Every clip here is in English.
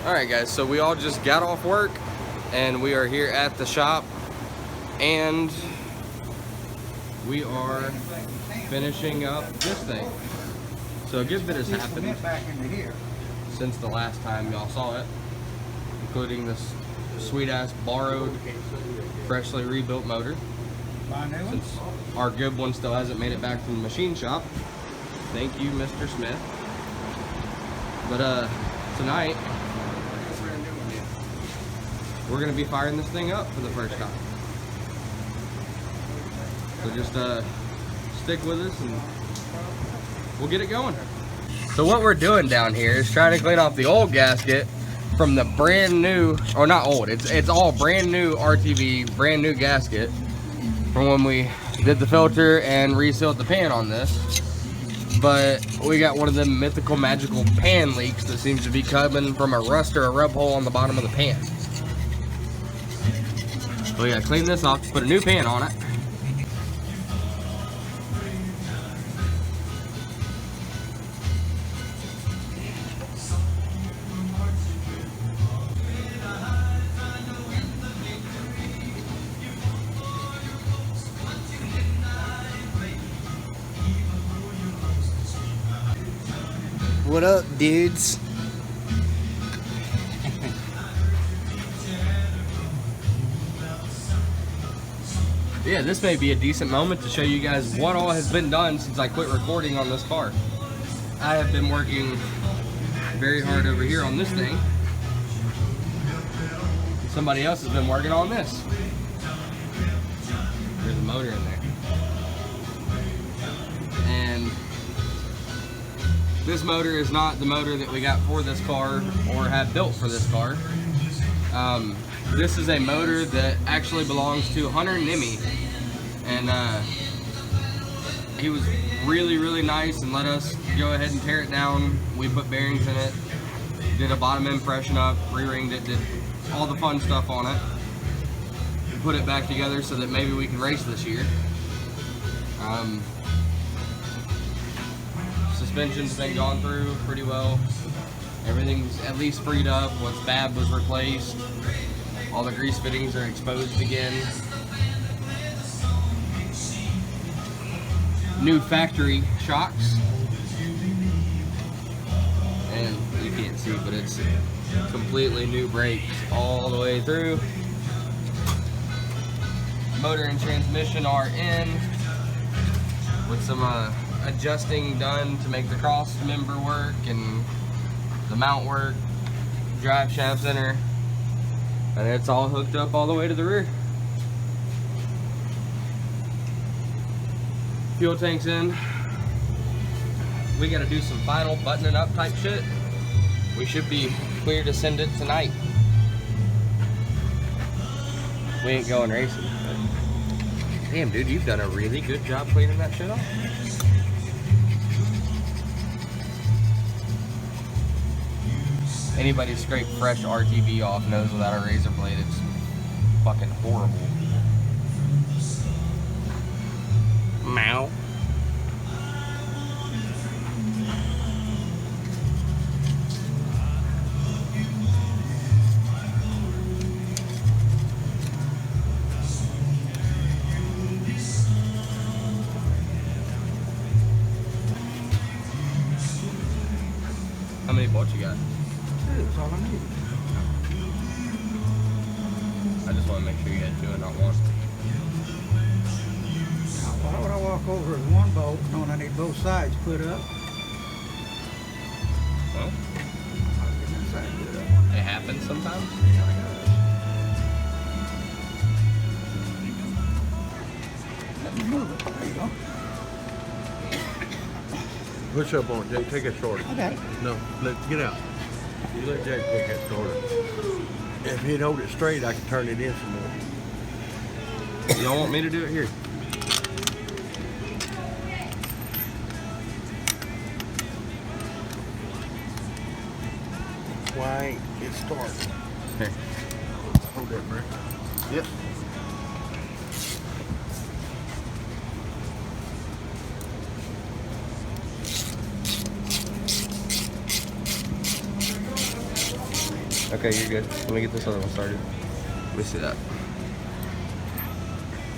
Alright guys, so we all just got off work and we are here at the shop and we are finishing up this thing. So a good bit has happened since the last time y'all saw it, including this sweet ass borrowed, freshly rebuilt motor. Since our good one still hasn't made it back from the machine shop. Thank you, Mr. Smith. But tonight we're gonna be firing this thing up for the first time. So just stick with us and we'll get it going. So what we're doing down here is trying to clean off the old gasket from the brand new, or not old, it's all brand new RTV, brand new gasket from when we did the filter and resealed the pan on this. But we got one of them mythical magical pan leaks that seems to be coming from a rust or a rub hole on the bottom of the pan. So we gotta clean this off, put a new pan on it. What up, dudes? Yeah, this may be a decent moment to show you guys what all has been done since I quit recording on this car. I have been working very hard over here on this thing. Somebody else has been working on this. There's a motor in there. And this motor is not the motor that we got for this car or have built for this car. This is a motor that actually belongs to Hunter Nimmy, and he was really nice and let us go ahead and tear it down. We put bearings in it, did a bottom end freshen up, re-ringed it, did all the fun stuff on it, put it back together so that maybe we can race this year. Suspension's been gone through pretty well. Everything's at least freed up. What's bad was replaced. All the grease fittings are exposed again. New factory shocks. And you can't see, but it's completely new brakes all the way through. Motor and transmission are in with some adjusting done to make the cross member work and the mount work, drive shaft center. And it's all hooked up all the way to the rear. Fuel tank's in. We gotta do some final buttoning up type shit. We should be clear to send it tonight. We ain't going racing. But damn, dude, you've done a really good job cleaning that shit off. Anybody scrape fresh RTV off knows without a razor blade it's fucking horrible. Meow. How many bolts you got? That's all I need. I just want to make sure you had two and not one. Why would I walk over with one bolt knowing I need both sides put up? Well, I'll get that side put up. it happens sometimes. Let me move it. There you go. Push up on it, Jake. Take it shorter. Okay. No, get out. You let Jake take that shorter. If he'd hold it straight, I could turn it in some more. Y'all want me to do it here? Why it starts. Here. Hold that, Brett. Yep. Okay, you're good. Let me get this other one started. Let me see that.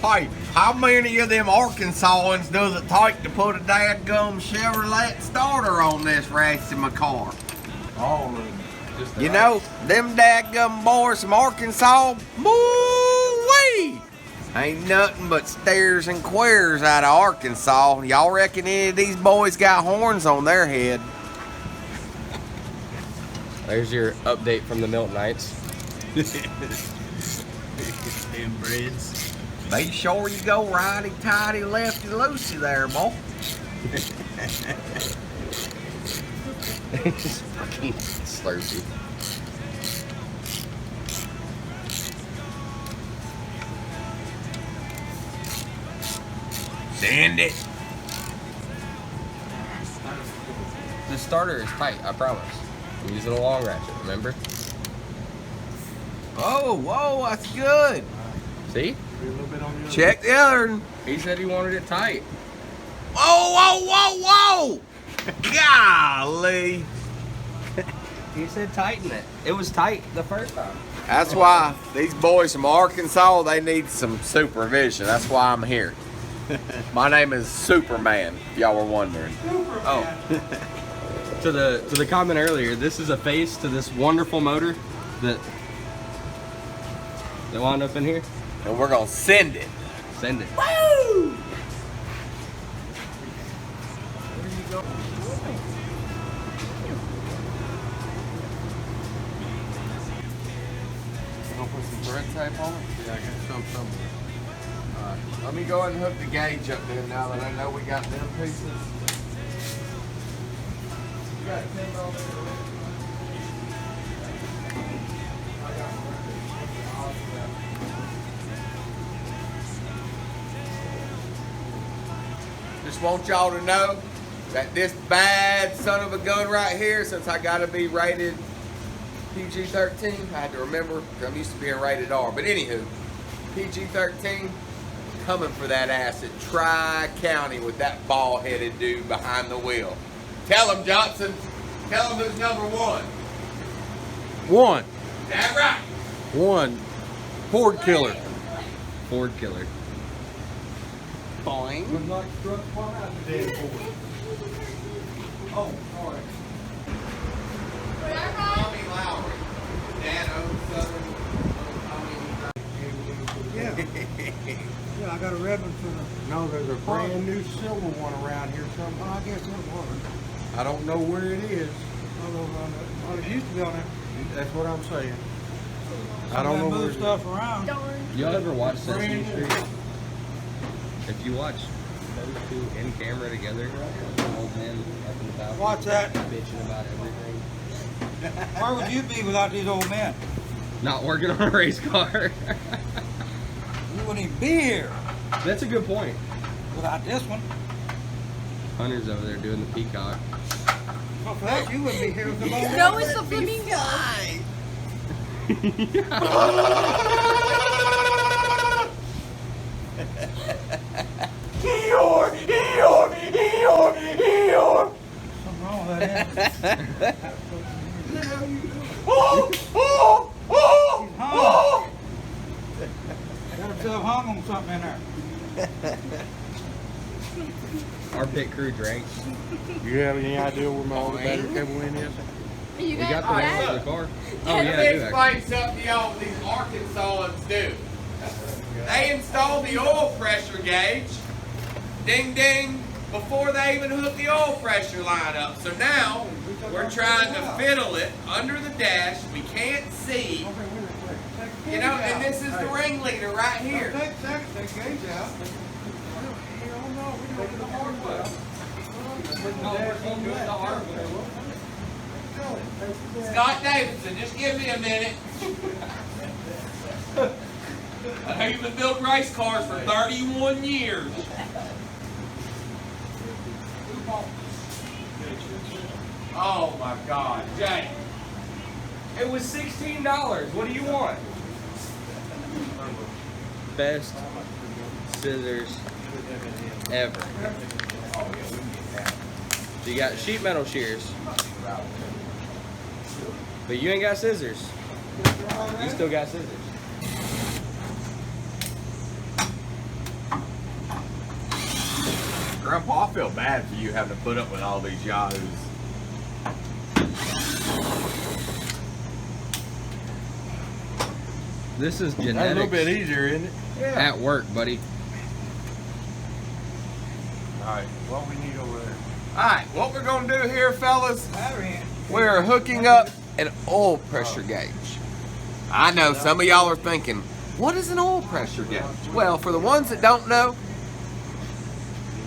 Hey, how many of them Arkansans does it take to put a dadgum Chevrolet starter on this racing my car? All of them. You know, them dadgum boys from Arkansas, woo-wee! Ain't nothing but stares and queers out of Arkansas. Y'all reckon any of these boys got horns on their head? There's your update from the Milton Knights. Inbreds. Be sure you go righty-tighty, lefty-loosey there, boy. Just fucking slurpy. Send it. The starter is tight, I promise. I'm using a long ratchet, remember? Oh, whoa, that's good. See? Check the other one. He said he wanted it tight. Whoa, whoa, whoa, whoa! Golly. He said tighten it. It was tight the first time. That's why these boys from Arkansas, they need some supervision. That's why I'm here. My name is Superman, if y'all were wondering. Oh. To the comment earlier, this is a face to this wonderful motor that wound up in here. And we're gonna send it. Send it. Woo! Gonna put some thread tape on it? Yeah, I got some somewhere. Alright. Let me go ahead and hook the gauge up there now that I know we got them pieces. You got 10 on there. Just want y'all to know that this bad son of a gun right here, since I gotta be rated PG-13, I had to remember, 'cause I'm used to being rated R. But anywho, PG-13, coming for that ass at Tri-County with that bald-headed dude behind the wheel. Tell him, Johnson. Tell him who's number one. One. That right. One. Ford killer. Ford killer. Boing. Oh, sorry. Tommy Lowry. Dan Southern. Yeah. Yeah, I got a red one for the. No, there's a brand new silver one around here Oh, somewhere. I guess that was. I don't know where it is. Oh, it used to be on that. That's what I'm saying. I don't know where Move it is. stuff around. Y'all ever watch Sesame Brand new. Street? If you watch those two in camera together, old man up in the balcony, Watch that. bitching about everything. Where would you be without these old men? Not working on a race car. You wouldn't even be here That's a good point. without this one. Hunter's over there doing the peacock. Well, for that, you wouldn't be here with the old men. No, it's the flamingo. Something wrong with that engine. He's hung. Got himself hung on something in there. Our pit crew drank. You have any idea where my old battery cable in is? You We got got the one that? for the car. Oh Let yeah, me I do actually. explain something to y'all what these Arkansans do. They install the oil pressure gauge, ding ding, before they even hook the oil pressure line up. So now we're trying to fiddle it under the dash. We can't see. You know, and this is the ringleader right here. Take gauge out. Scott Davidson, just give me a minute. I know you've been building race cars for 31 years. Oh my God, Jay. It was $16. What do you want? Best scissors ever. So you got sheet metal shears, but you ain't got scissors. You still got scissors. Grandpa, I feel bad for you having to put up with all these yahoos. This is genetics. That's a little bit easier, isn't it? At work, buddy. Alright, what we need over there? Alright, what we're going to do here, fellas, Battery in. we're hooking up an oil pressure gauge. I know some of y'all are thinking, what is an oil pressure gauge? Well, for the ones that don't know,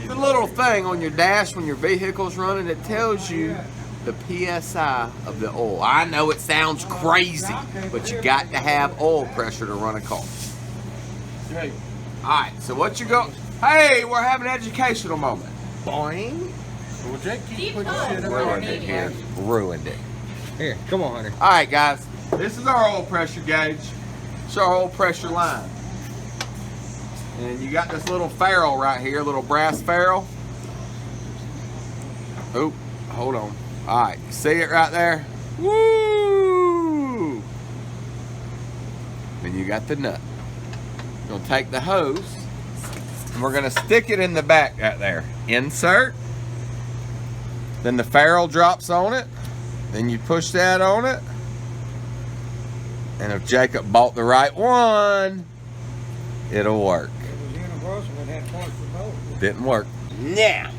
the little thing on your dash when your vehicle's running, it tells you the PSI of the oil. I know it sounds crazy, but you got to have oil pressure to run a car. Hey, Alright, so what you go? Hey, we're having an educational moment. Boing. well, Jake keeps putting shit up. Ruined it here. Ruined it. Here, come on, Hunter. Alright, guys. This is our oil pressure gauge. It's our oil pressure line. And you got this little ferrule right here, little brass ferrule. Oh, hold on. Alright, you see it right there? Woo! Then you got the nut. You're gonna take the hose and we're gonna stick it in the back right there. Insert. Then the ferrule drops on it. Then you push that on it. And if Jacob bought the right one, it'll work. It was universal, it had parts for both. Didn't work. Now.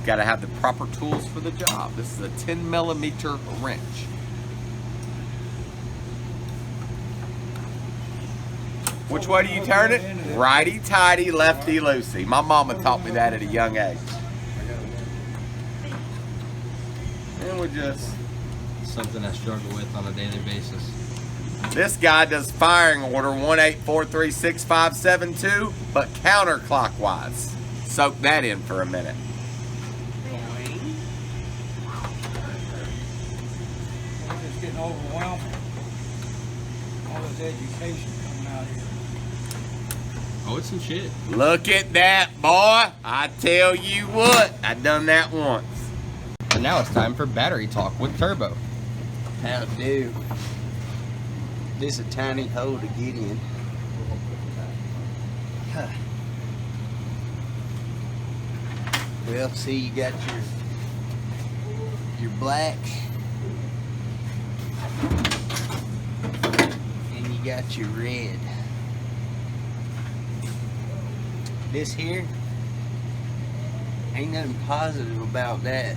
Got to have the proper tools for the job. This is a 10mm wrench. Which way do you turn it? Righty tighty, lefty loosey. My mama taught me that at a young age. And we're just... Something I struggle with on a daily basis. This guy does firing order 1843652, but counterclockwise. Soak that in for a minute. I'm just getting overwhelmed. All this education coming out here. Oh, it's some shit. Look at that, boy. I tell you what, I done that once. And now it's time for battery talk with Turbo. How do? This is a tiny hole to get in. Huh. Well, see, you got your black, and you got your red. This here, ain't nothing positive about that.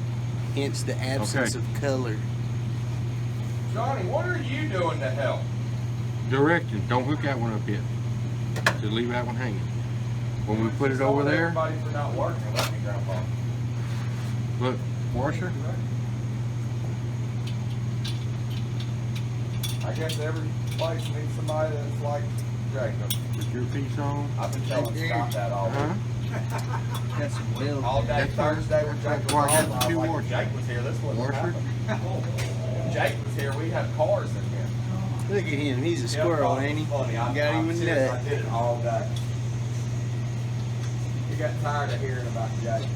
Hence the absence of color. Johnny, what are you doing to help? Directions. Don't hook that one up yet. Just leave that one hanging. When we put it over there, Everybody for not working, let me, Grandpa. look, washer. I guess every place needs somebody that's like Jacob. Put your piece on. I've been telling Scott that all Huh? week. Got some weld. All day That's why- Thursday when Jake was why I got off, the I was two like, washers. if Jake was here, this wouldn't Washer. happen. If Jake was here, we had cars in here. Look at him, he's a squirrel, ain't he? Funny. Got him a serious, nut. I did it all day. He got tired of hearing about Jake.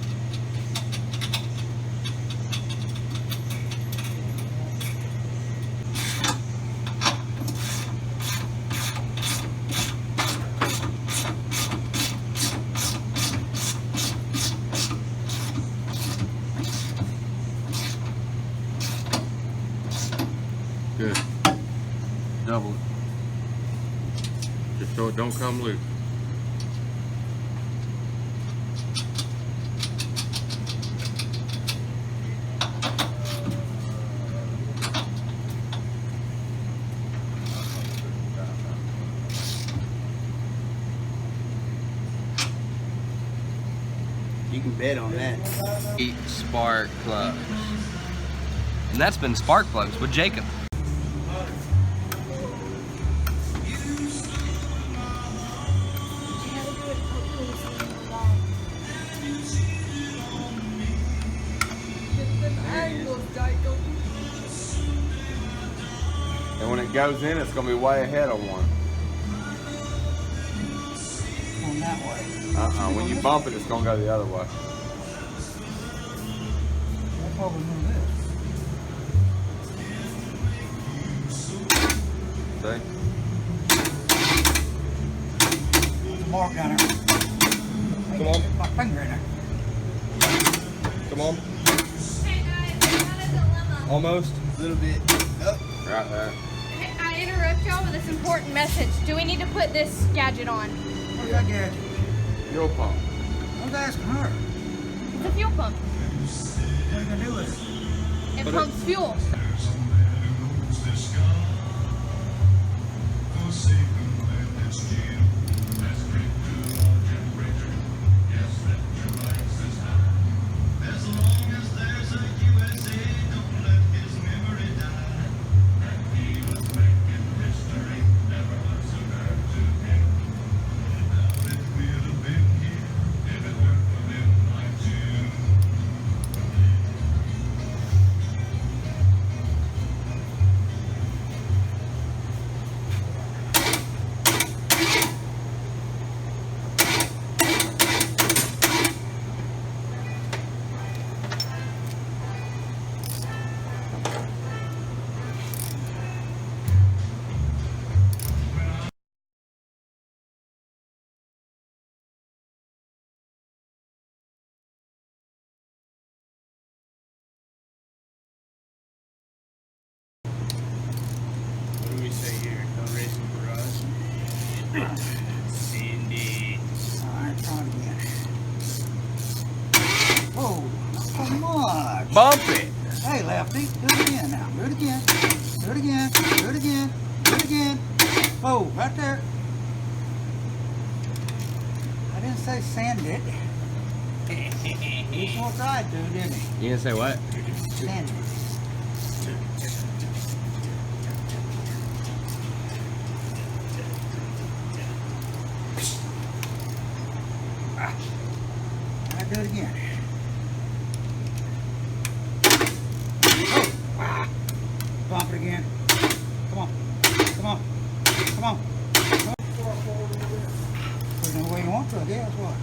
Good. Double it. Just so it don't come loose. You can bet on that. Eight spark plugs. And that's been spark plugs with Jacob. And when it goes in, it's going to be way ahead of one. On that way. When you bump it, it's going to go the other way. I probably knew this. say. There's a mark down there. Come on. My finger in there. Come on. Hey guys, I got a dilemma. Almost. A little bit. Up. Right there. Hey, I interrupt y'all with this important message. Do we need to put this gadget on? Where's that gadget? Fuel pump. I was asking her. It's a fuel pump. What are you gonna do with it? It Put pumps fuel. What do we say here? No racing for us. Cindy. Alright, try it again. Whoa, not so much. Bump it. Hey, Lefty, do it again now. Do it again. Do it again. Do it again. Do it again. Whoa, right there. I didn't say sand it. He sure tried to, didn't he? You didn't say what? Sand it. I do it again. Oh. Bump it again. Come on. Come on. Come on. Come on. Put it the way you want to, I guess. Watch.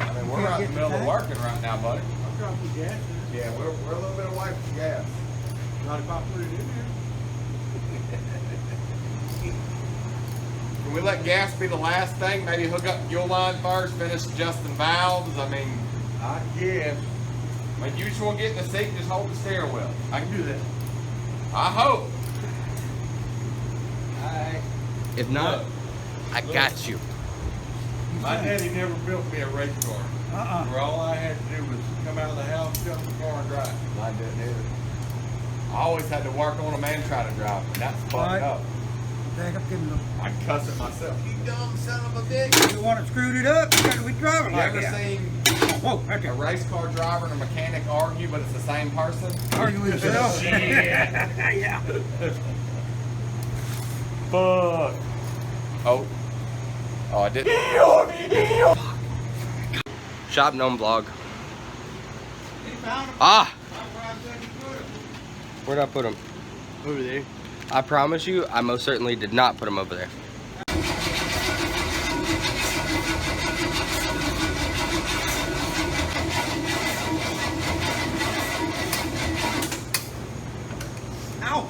I mean, we're right in the middle of working right now, buddy. I'll drop the gas. Yeah, we're a little bit away from gas. Not if I put it in there. Can we let gas be the last thing? Maybe hook up fuel line first, finish adjusting valves. I mean, I guess. when you just want to get in the seat, just hold the steering wheel. I can do that. I hope. Alright. If not, I got you. My daddy never built me a race car. Where all I had to do was come out of the house, jump in the car, and drive. I didn't either. I always had to work on them and try to drive them, and that's fucked Right. up. Back up, give him the. I'd cuss at myself. You dumb son of a bitch. You want to screwed it up? You gotta be driving You like ever that. seen Whoa, right a there. race car driver and a mechanic argue, but it's the same person? Argue with yourself. Yeah. Fuck. Oh. Oh, I didn't. Shop Gnome vlog. Ah! Where'd I put him? Over there. I promise you, I most certainly did not put him over there. Ow!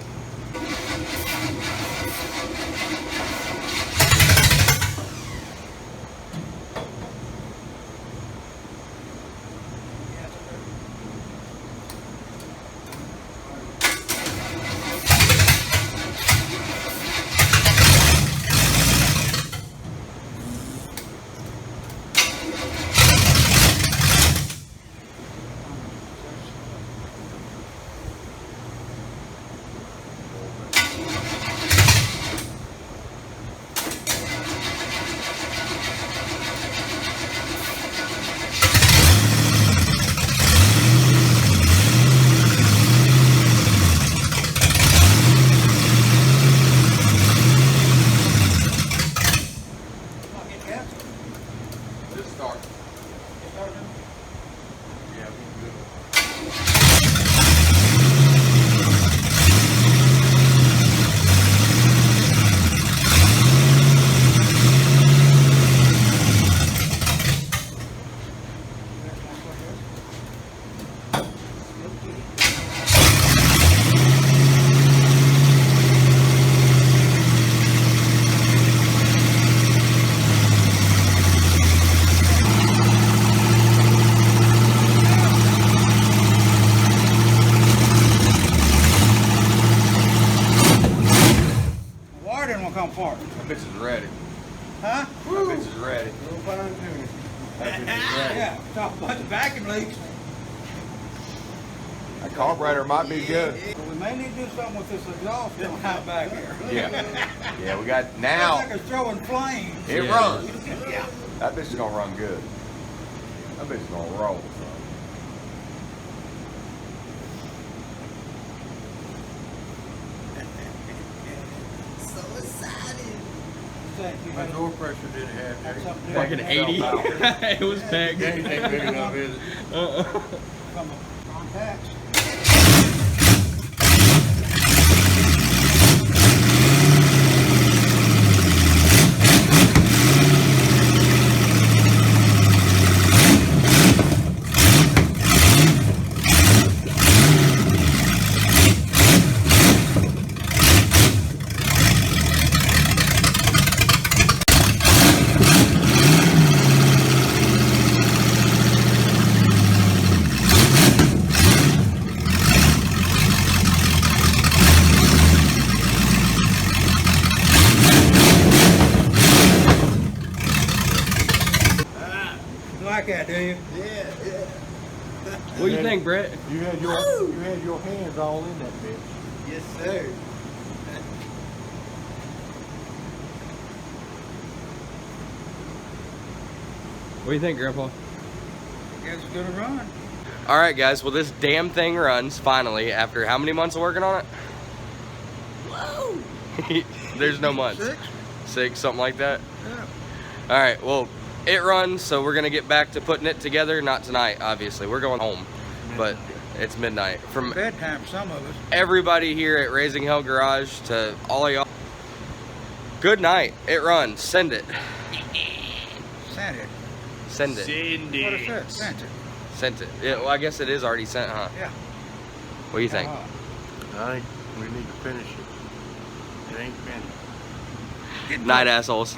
apart. That bitch is ready. Huh? That bitch is ready. Little fine tuning. That bitch is ready. Yeah, talk about the vacuum leaks. That carburetor might be good. So we may need to do something with this exhaust going out back here. Yeah. Yeah, we got It's now. like it's throwing flames. It Yeah. runs. Yeah. That bitch is gonna run good. That bitch is gonna roll. Thank you. My door pressure didn't have That's there. something to Fucking do 80. It was pegged. Ain't big enough, is it? from the contacts. You like that, do you? What do you think, Brett? You had your hands all in that bitch. Yes, sir. What do you think, Grandpa? I guess it's gonna run. All right, guys. Well, this damn thing runs finally after how many months of working on it? Whoa! There's no months. 6? 6, something like that. Yeah. All right. Well, it runs, so we're gonna get back to putting it together. Not tonight, obviously. We're going home, but it's midnight. From Bedtime, some of us. everybody here at Raising Hell Garage to all of y'all, good night. It runs. Send it. Sent it. Send it. What is it? Sent it. Sent it. Yeah, well, I guess it is already sent, huh? Yeah. What do you think? I think we need to finish it. It ain't finished. Night, assholes.